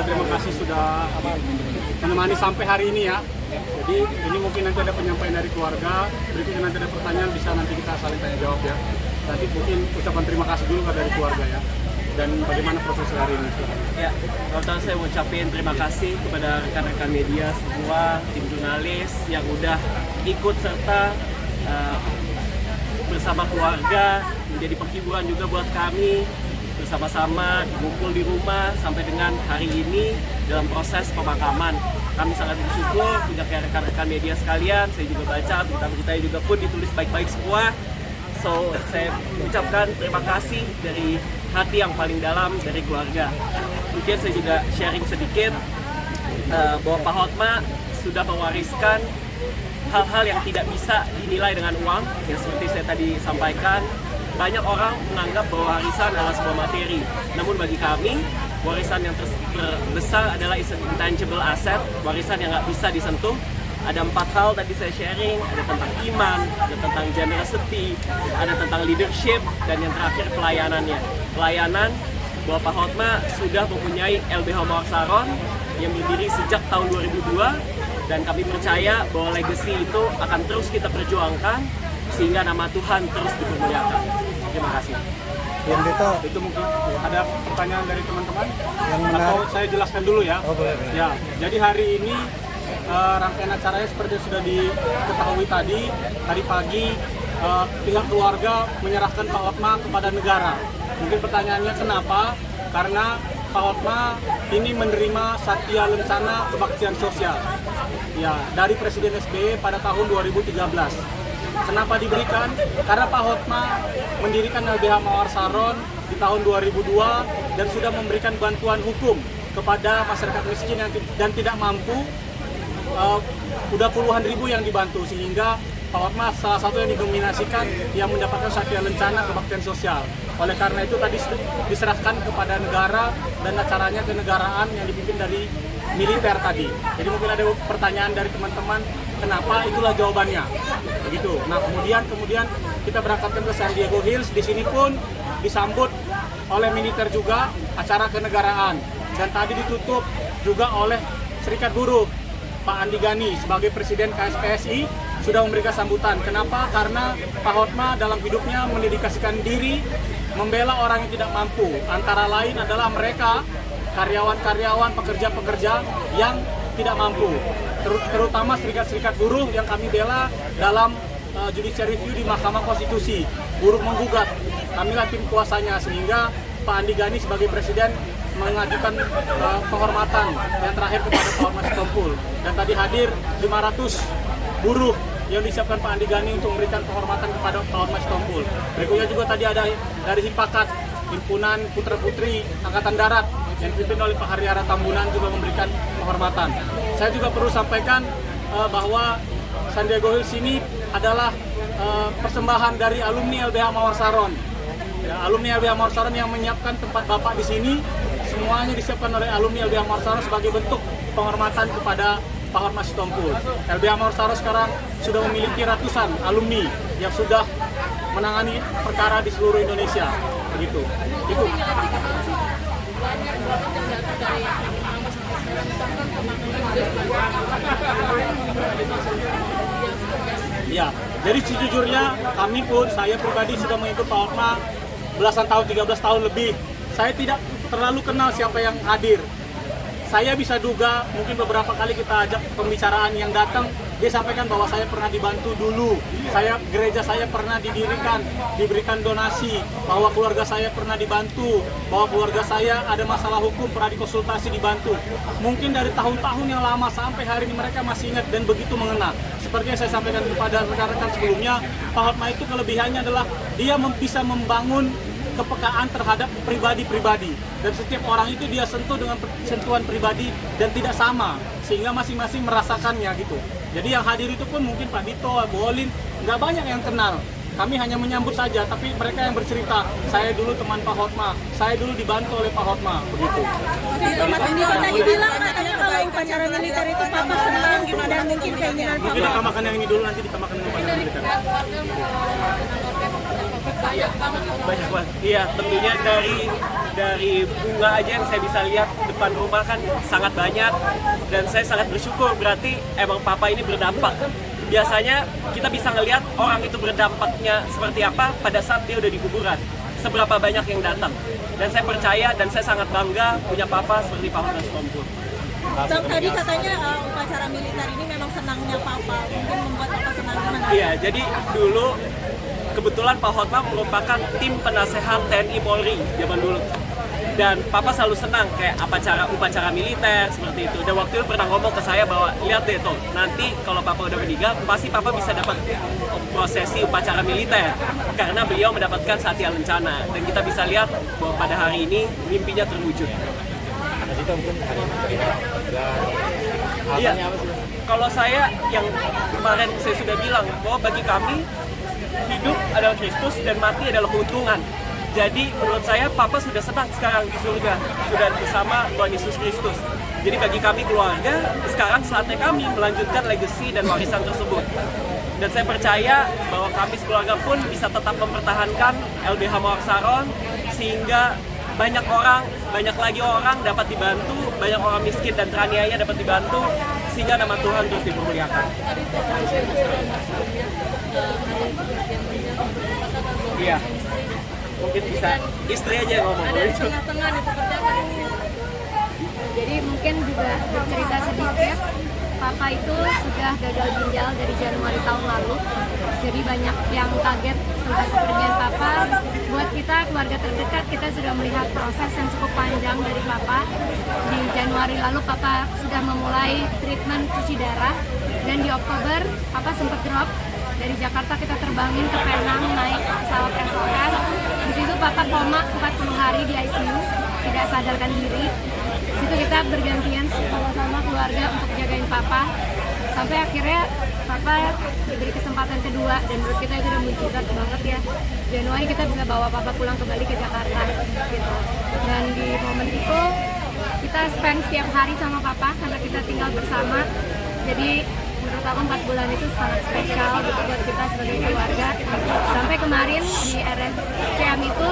terima kasih sudah menemani sampai hari ini ya. Jadi ini mungkin nanti ada penyampaian dari keluarga, berikutnya nanti ada pertanyaan, bisa nanti kita saling tanya jawab ya. Nanti mungkin ucapan terima kasih dulu dari keluarga ya. Dan bagaimana proses hari ini? Ya, pertama saya ucapin terima kasih kepada rekan-rekan media semua, tim jurnalis yang udah ikut serta bersama keluarga, menjadi penghiburan juga buat kami, bersama-sama ngumpul di rumah sampai dengan hari ini dalam proses pemakaman. Kami sangat bersyukur punya rekan-rekan media sekalian. Saya juga baca berita-berita juga pun ditulis baik-baik semua. So, saya ucapkan terima kasih dari hati yang paling dalam dari keluarga. Mungkin saya juga sharing sedikit bahwa Pak Hotma sudah mewariskan hal-hal yang tidak bisa dinilai dengan uang, yang seperti saya tadi sampaikan. Banyak orang menganggap bahwa warisan adalah sebuah materi. Namun bagi kami, warisan yang terbesar adalah intangible asset, warisan yang nggak bisa disentuh. Ada 4 hal tadi saya sharing, ada tentang iman, ada tentang generosity, ada tentang leadership, dan yang terakhir pelayanannya. Pelayanan, bahwa Pak Hotma sudah mempunyai LBH Mawar Saron yang berdiri sejak tahun 2002, dan kami percaya bahwa legacy itu akan terus kita perjuangkan sehingga nama Tuhan terus dipermuliakan. Terima kasih. Yang itu mungkin ada pertanyaan dari teman-teman yang menarik. Atau saya jelaskan dulu ya. Oh, boleh. Ya, jadi hari ini rangkaian acaranya seperti yang sudah diketahui tadi pagi pihak keluarga menyerahkan Pak Hotma kepada negara. Mungkin pertanyaannya kenapa? Karena Pak Hotma ini menerima Satya Lencana Kebaktian Sosial ya dari Presiden SBY pada tahun 2013. Kenapa diberikan? Karena Pak Hotma mendirikan LBH Mawar Saron di tahun 2002 dan sudah memberikan bantuan hukum kepada masyarakat miskin dan tidak mampu. Udah puluhan ribu yang dibantu, sehingga Pak Hotma salah satu yang didominasikan yang mendapatkan Satya Lencana Kebaktian Sosial. Oleh karena itu tadi diserahkan kepada negara dan acaranya kenegaraan yang dipimpin dari militer tadi. Jadi mungkin ada pertanyaan dari teman-teman, kenapa? Itulah jawabannya. Begitu. Nah, kemudian kita berangkatkan ke San Diego Hills. Di sini pun disambut oleh militer juga acara kenegaraan. Dan tadi ditutup juga oleh Serikat Buruh. Pak Andi Gani sebagai Presiden KSPSI sudah memberikan sambutan. Kenapa? Karena Pak Hotma dalam hidupnya mendedikasikan diri membela orang yang tidak mampu. Antara lain adalah mereka karyawan-karyawan, pekerja-pekerja yang tidak mampu. Terutama serikat-serikat buruh yang kami bela dalam judicial review di Mahkamah Konstitusi. Buruh menggugat, kamilah tim kuasanya, sehingga Pak Andi Gani sebagai Presiden mengajukan penghormatan yang terakhir kepada Pak Hotma Sitompul. Dan tadi hadir 500 buruh yang disiapkan Pak Andi Gani untuk memberikan penghormatan kepada Pak Hotma Sitompul. Berikutnya juga tadi ada dari Hipakat, Himpunan Putra-Putri Angkatan Darat yang dipimpin oleh Pak Haryara Tambunan juga memberikan penghormatan. Saya juga perlu sampaikan bahwa San Diego Hills ini adalah persembahan dari alumni LBH Mawar Saron. Ya, alumni LBH Mawar Saron yang menyiapkan tempat Bapak di sini, semuanya disiapkan oleh alumni LBH Mawar Saron sebagai bentuk penghormatan kepada Pak Hotma Sitompul. LBH Mawar Saron sekarang sudah memiliki ratusan alumni yang sudah menangani perkara di seluruh Indonesia. Begitu. Itu. Ya, jadi sejujurnya kami pun, saya pribadi sudah mengikut Pak Hotma belasan tahun, 13 tahun lebih. Saya tidak terlalu kenal siapa yang hadir. Saya bisa duga mungkin beberapa kali kita ajak pembicaraan yang datang, dia sampaikan bahwa saya pernah dibantu dulu. Gereja saya pernah diberikan donasi, bahwa keluarga saya pernah dibantu, bahwa keluarga saya ada masalah hukum, pernah dikonsultasi, dibantu. Mungkin dari tahun-tahun yang lama sampai hari ini mereka masih ingat dan begitu mengena. Seperti yang saya sampaikan kepada rekan-rekan sebelumnya, Pak Hotma itu kelebihannya adalah dia bisa membangun kepekaan terhadap pribadi-pribadi, dan setiap orang itu dia sentuh dengan sentuhan pribadi dan tidak sama, sehingga masing-masing merasakannya gitu. Jadi yang hadir itu pun mungkin Pak Dito, Bu Olin, nggak banyak yang kenal. Kami hanya menyambut saja, tapi mereka yang bercerita, saya dulu teman Pak Hotma, saya dulu dibantu oleh Pak Hotma, begitu. Ini tadi bilang katanya kalau upacara militer itu Papa senang gimana, mungkin keinginan Papa. Mungkin ditambahkan yang ini dulu, nanti ditambahkan yang upacara militer. Banyak banget. Iya, tentunya dari bunga aja yang saya bisa lihat depan rumah kan sangat banyak, dan saya sangat bersyukur, berarti emang papa ini berdampak. Biasanya kita bisa ngelihat orang itu berdampaknya seperti apa pada saat dia udah di kuburan. Seberapa banyak yang datang. Dan saya percaya dan saya sangat bangga punya papa seperti Pak Hotma Sitompul. Bang, tadi katanya upacara militer ini memang senangnya papa, mungkin membuat papa senang gimana? Iya, jadi dulu kebetulan Pak Hotma merupakan tim penasehat TNI Polri zaman dulu. Dan papa selalu senang kayak upacara militer seperti itu. Dan waktu itu pernah ngomong ke saya bahwa lihat deh tuh, nanti kalau papa udah meninggal pasti papa bisa dapat prosesi upacara militer karena beliau mendapatkan Satya Lencana. Dan kita bisa lihat bahwa pada hari ini mimpinya terwujud. Itu mungkin hari ini Iya. Kalau saya yang kemarin saya sudah bilang bahwa bagi kami hidup adalah Kristus dan mati adalah keuntungan. Jadi menurut saya papa sudah senang sekarang di surga, sudah bersama Tuhan Yesus Kristus. Jadi bagi kami keluarga, sekarang saatnya kami melanjutkan legacy dan warisan tersebut. Dan saya percaya bahwa kami sekeluarga pun bisa tetap mempertahankan LBH Mawar Saron sehingga banyak lagi orang dapat dibantu, banyak orang miskin dan teraniaya dapat dibantu sehingga nama Tuhan terus dipermuliakan. Iya. Mungkin bisa istri aja yang ngomong. Ada di tengah-tengah nih seperti apa nih? Jadi mungkin juga bercerita sedikit, papa itu sudah gagal ginjal dari Januari tahun lalu. Jadi banyak yang kaget tentang kepergian papa. Buat kita, keluarga terdekat, kita sudah melihat proses yang cukup panjang dari papa. Di Januari lalu papa sudah memulai treatment cuci darah. Dan di Oktober, papa sempat drop. Dari Jakarta kita terbangin ke Penang, naik pesawat SOS. Di situ papa koma 40 hari di ICU, tidak sadarkan diri. Di situ kita bergantian sama-sama keluarga untuk jagain papa. Sampai akhirnya papa diberi kesempatan kedua, dan menurut kita itu udah mujizat banget ya. Januari kita bisa bawa papa pulang kembali ke Jakarta gitu. Dan di momen itu kita spend setiap hari sama papa karena kita tinggal bersama. Jadi menurut aku 4 bulan itu sangat spesial gitu buat kita sebagai keluarga. Sampai kemarin di RSCM itu,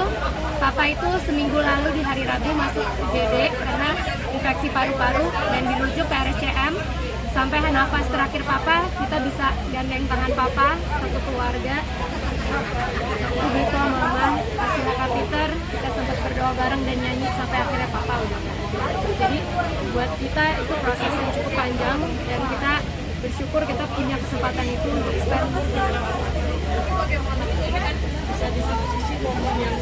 papa itu seminggu lalu di hari Rabu masuk UGD karena infeksi paru-paru dan dirujuk ke RSCM. Sampai nafas terakhir papa, kita bisa gandeng tangan papa, satu keluarga. Begitu mama kasih kapiter, kita sempat berdoa bareng dan nyanyi sampai akhirnya papa udah. Jadi buat kita itu proses yang cukup panjang dan kita bersyukur kita punya kesempatan itu untuk spend. Bisa di satu sisi momen yang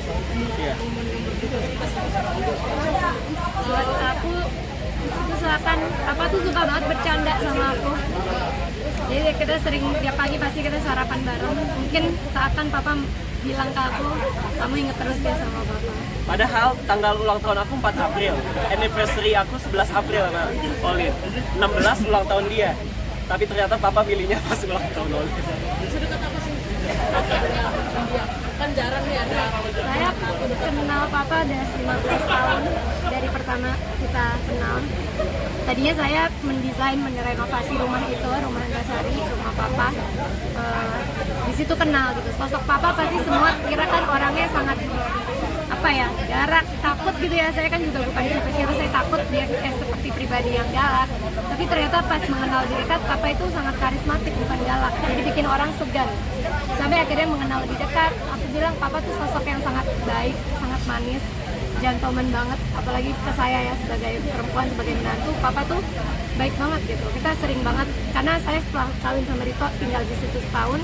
Buat aku itu seakan apa tuh suka banget bercanda sama aku. Jadi kita sering tiap pagi pasti kita sarapan bareng. Mungkin seakan papa bilang ke aku, kamu inget terus ya sama papa. Padahal tanggal ulang tahun aku 4 April, anniversary aku 11 April sama Olin, 16 ulang tahun dia. Tapi ternyata papa pilihnya pas ulang tahun Olin. sedekat apa sih? Kan jarang nih ada. Saya kenal papa udah 15 tahun dari pertama kita kenal. Tadinya saya mendesain, merenovasi rumah itu, rumah Antasari, rumah papa. Di situ kenal gitu. Sosok papa pasti semua kira kan orangnya sangat apa ya, galak, takut gitu ya. Saya kan juga bukan siapa-siapa, saya takut dia seperti pribadi yang galak. Tapi ternyata pas mengenal di dekat, papa itu sangat karismatik, bukan galak. Jadi bikin orang segan. Sampai akhirnya mengenal lebih dekat, aku bilang papa tuh sosok yang sangat baik, sangat manis, gentleman banget. Apalagi ke saya ya sebagai perempuan, sebagai menantu, papa tuh baik banget gitu. Kita sering banget, karena saya setelah kawin sama Rito tinggal di situ setahun,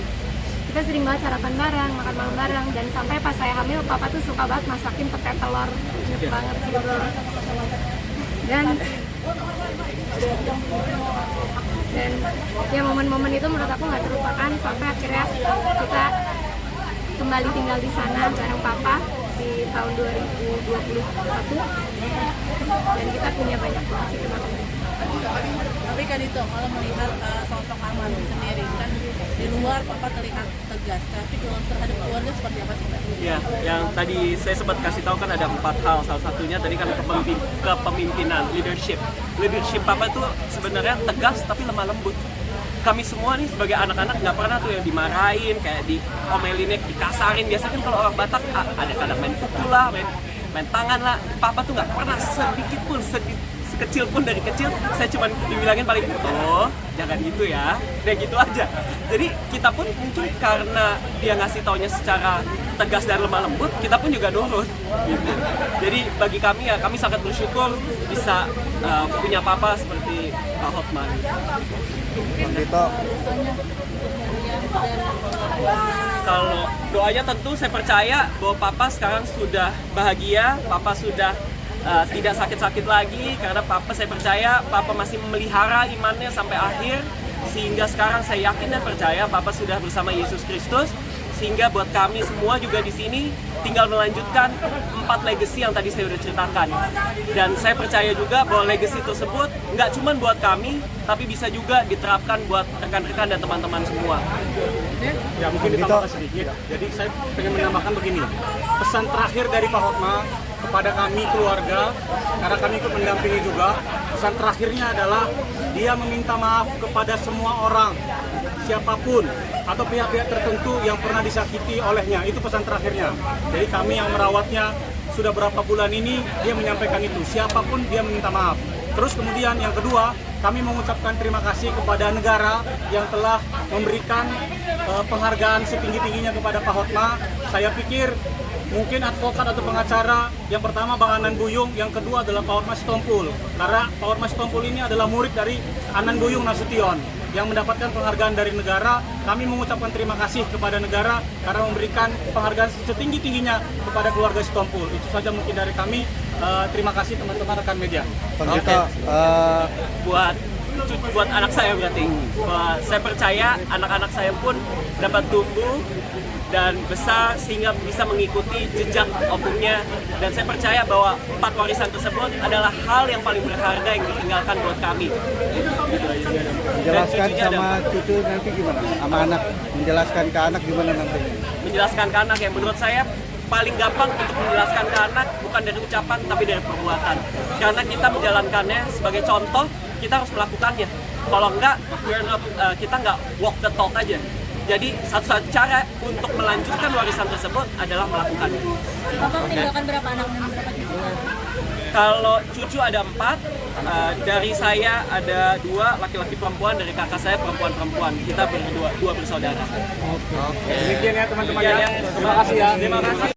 kita sering banget sarapan bareng, makan malam bareng, dan sampai pas saya hamil, papa tuh suka banget masakin pete telur, enak banget gitu. Dan ya momen-momen itu menurut aku nggak terlupakan sampai akhirnya kita kembali tinggal di sana bareng papa di tahun 2021 dan kita punya banyak kasih terima kasih. Tapi kan itu kalau melihat sosok Armando sendiri kan di luar papa terlihat tegas, tapi kalau terhadap keluarga seperti apa sih Pak? Ya, yang tadi saya sempat kasih tahu kan ada 4 hal. Salah satunya tadi kan kepemimpinan, leadership. Leadership papa tuh sebenarnya tegas tapi lemah lembut. kami semua nih sebagai anak-anak nggak pernah tuh yang dimarahin, kayak diomelinnya, dikasarin. Biasanya kan kalau orang Batak ada kadang main pukul lah, main tangan lah. Papa tuh nggak pernah sedikit pun, sekecil pun dari kecil saya cuma dibilangin paling, oh jangan gitu ya, kayak gitu aja. Jadi kita pun mungkin karena dia ngasih taunya secara tegas dan lemah lembut, kita pun juga nurut gitu. Jadi bagi kami ya, kami sangat bersyukur bisa punya papa seperti Pak Hotman. Kalau doanya tentu saya percaya bahwa papa sekarang sudah bahagia, papa sudah tidak sakit-sakit lagi, karena papa, saya percaya papa masih memelihara imannya sampai akhir, sehingga sekarang saya yakin dan percaya papa sudah bersama Yesus Kristus, sehingga buat kami semua juga di sini tinggal melanjutkan 4 legacy yang tadi saya udah ceritakan. Dan saya percaya juga bahwa legacy tersebut nggak cuma buat kami, tapi bisa juga diterapkan buat rekan-rekan dan teman-teman semua. Ya mungkin ditambahkan sedikit. Jadi saya pengen menambahkan begini. Pesan terakhir dari Pak Hotma kepada kami keluarga, karena kami ikut mendampingi juga. Pesan terakhirnya adalah dia meminta maaf kepada semua orang, siapapun atau pihak-pihak tertentu yang pernah disakiti olehnya. Itu pesan terakhirnya. Jadi kami yang merawatnya sudah berapa bulan ini, dia menyampaikan itu. Siapapun dia meminta maaf. Terus kemudian yang kedua, kami mengucapkan terima kasih kepada negara yang telah memberikan penghargaan setinggi-tingginya kepada Pak Hotma. Saya pikir mungkin advokat atau pengacara, yang pertama Bang Anan Buyung, yang kedua adalah Pak Hotma Sitompul. Karena Pak Hotma Sitompul ini adalah murid dari Anan Buyung Nasution yang mendapatkan penghargaan dari negara. Kami mengucapkan terima kasih kepada negara karena memberikan penghargaan setinggi-tingginya kepada keluarga Sitompul. Itu saja mungkin dari kami. Terima kasih teman-teman rekan media. Oke. Buat anak saya berarti, saya percaya anak-anak saya pun dapat tumbuh dan besar sehingga bisa mengikuti jejak opungnya, dan saya percaya bahwa 4 warisan tersebut adalah hal yang paling berharga yang ditinggalkan buat kami. Menjelaskan sama cucu nanti gimana? Sama anak, menjelaskan ke anak gimana nanti? Menjelaskan ke anak yang menurut saya paling gampang untuk menjelaskan ke anak bukan dari ucapan tapi dari perbuatan. Karena kita menjalankannya sebagai contoh, kita harus melakukannya. Kalau enggak, kita nggak walk the talk aja. Jadi satu-satu cara untuk melanjutkan warisan tersebut adalah melakukannya. Bapak meninggalkan berapa anak dan berapa cucu? Kalau cucu ada 4, dari saya ada 2 laki-laki perempuan, dari kakak saya perempuan-perempuan. Kita berdua, 2 bersaudara. Demikian ya teman-teman ya. Terima kasih ya. Terima kasih.